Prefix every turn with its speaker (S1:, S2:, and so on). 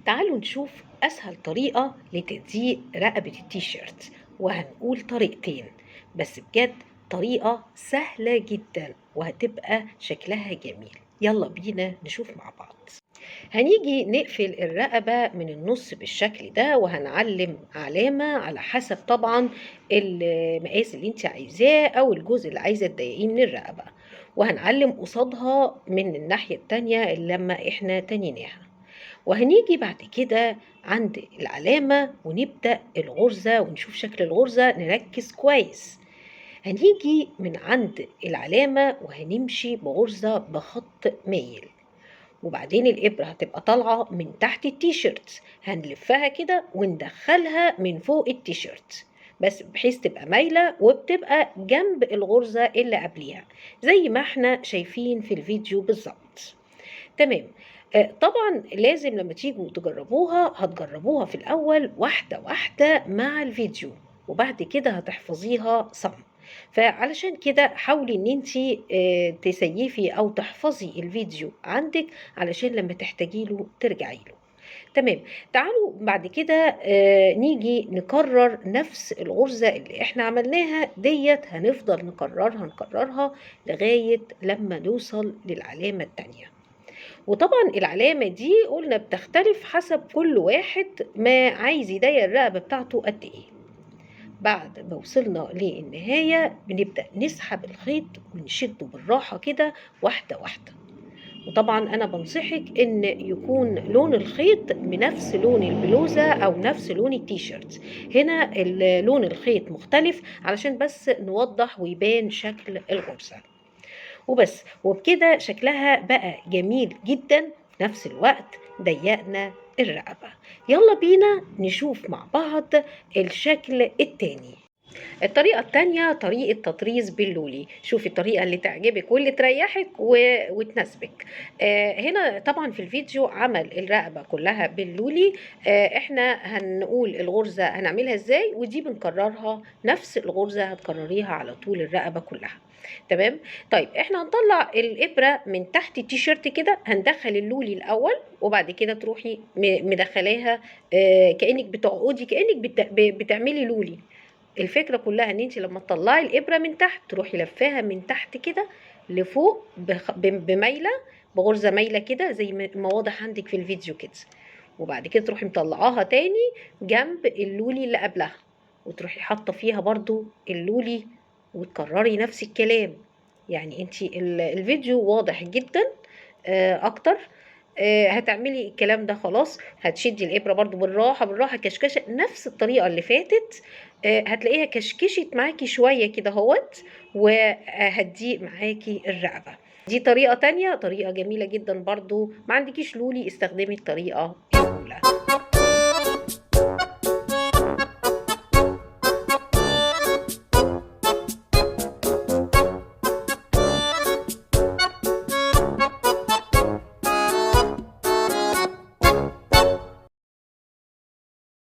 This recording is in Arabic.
S1: تعالوا نشوف أسهل طريقة لتضييق رقبة التيشيرت، وهنقول طريقتين بس بجد طريقة سهلة جدا وهتبقى شكلها جميل. يلا بينا نشوف مع بعض. هنيجي نقفل الرقبة من النص بالشكل ده، وهنعلم علامة على حسب طبعا المقاس اللي انت عايزاه او الجزء اللي عايزة تضيقيه من الرقبة، وهنعلم قصادها من الناحية التانية اللي لما احنا تنيناها. وهنيجي بعد كده عند العلامة ونبدأ الغرزة ونشوف شكل الغرزة، نركز كويس. هنيجي من عند العلامة وهنمشي بغرزة بخط مايل، وبعدين الإبرة هتبقى طالعة من تحت التيشيرت، هنلفها كده وندخلها من فوق التيشيرت بس بحيث تبقى مايلة وبتبقى جنب الغرزة اللي قبليها زي ما احنا شايفين في الفيديو بالظبط. تمام. طبعا لازم لما تيجوا تجربوها هتجربوها في الأول واحدة واحدة مع الفيديو، وبعد كده هتحفظيها صم. فعلشان كده حاولي ان انتي تسيفي او تحفظي الفيديو عندك علشان لما تحتاجي له ترجعي له. تمام. تعالوا بعد كده نيجي نكرر نفس الغرزة اللي احنا عملناها ديت، هنفضل نكررها لغاية لما نوصل للعلامة التانية. وطبعا العلامة دي قلنا بتختلف حسب كل واحد ما عايز يضيق الرقبة بتاعته قد ايه. بعد ما وصلنا للنهاية بنبدأ نسحب الخيط ونشده بالراحة كده واحدة واحدة. وطبعا أنا بنصحك إن يكون لون الخيط بنفس لون البلوزة أو نفس لون التيشيرت. هنا لون الخيط مختلف علشان بس نوضح ويبان شكل الغرزة وبس. وبكده شكلها بقى جميل جدا، في نفس الوقت ضيقنا الرقبة. يلا بينا نشوف مع بعض الشكل التاني. الطريقة التانية طريقة تطريز باللولي. شوفي الطريقة اللي تعجبك واللي تريحك وتناسبك. هنا طبعا في الفيديو عمل الرقبة كلها باللولي. احنا هنقول الغرزة هنعملها ازاي، ودي بنكررها نفس الغرزة هتكرريها على طول الرقبة كلها. تمام. طيب احنا هنطلع الابره من تحت التيشيرت كده، هندخل اللولي الاول وبعد كده تروحي مدخلاها كانك بتعقدي، كانك بتعملي لولي. الفكرة كلها ان انت لما تطلعي الابرة من تحت تروحي لفاها من تحت كده لفوق بميلة، بغرزة مايلة كده زي ما واضح عندك في الفيديو كده، وبعد كده تروحي مطلعاها تاني جنب اللولي اللي قبلها وتروحي حاطة فيها برضو اللولي وتكرري نفس الكلام. يعني انت الفيديو واضح جدا اكتر. هتعملي الكلام ده خلاص، هتشدي الابره برضو بالراحه بالراحه كشكشه نفس الطريقه اللي فاتت. هتلاقيها كشكشت معاكي شويه كده اهوت، وهتضيق معاكي الرقبه. دي طريقه تانية، طريقه جميله جدا برضو. ما عندكيش لولي استخدمي الطريقه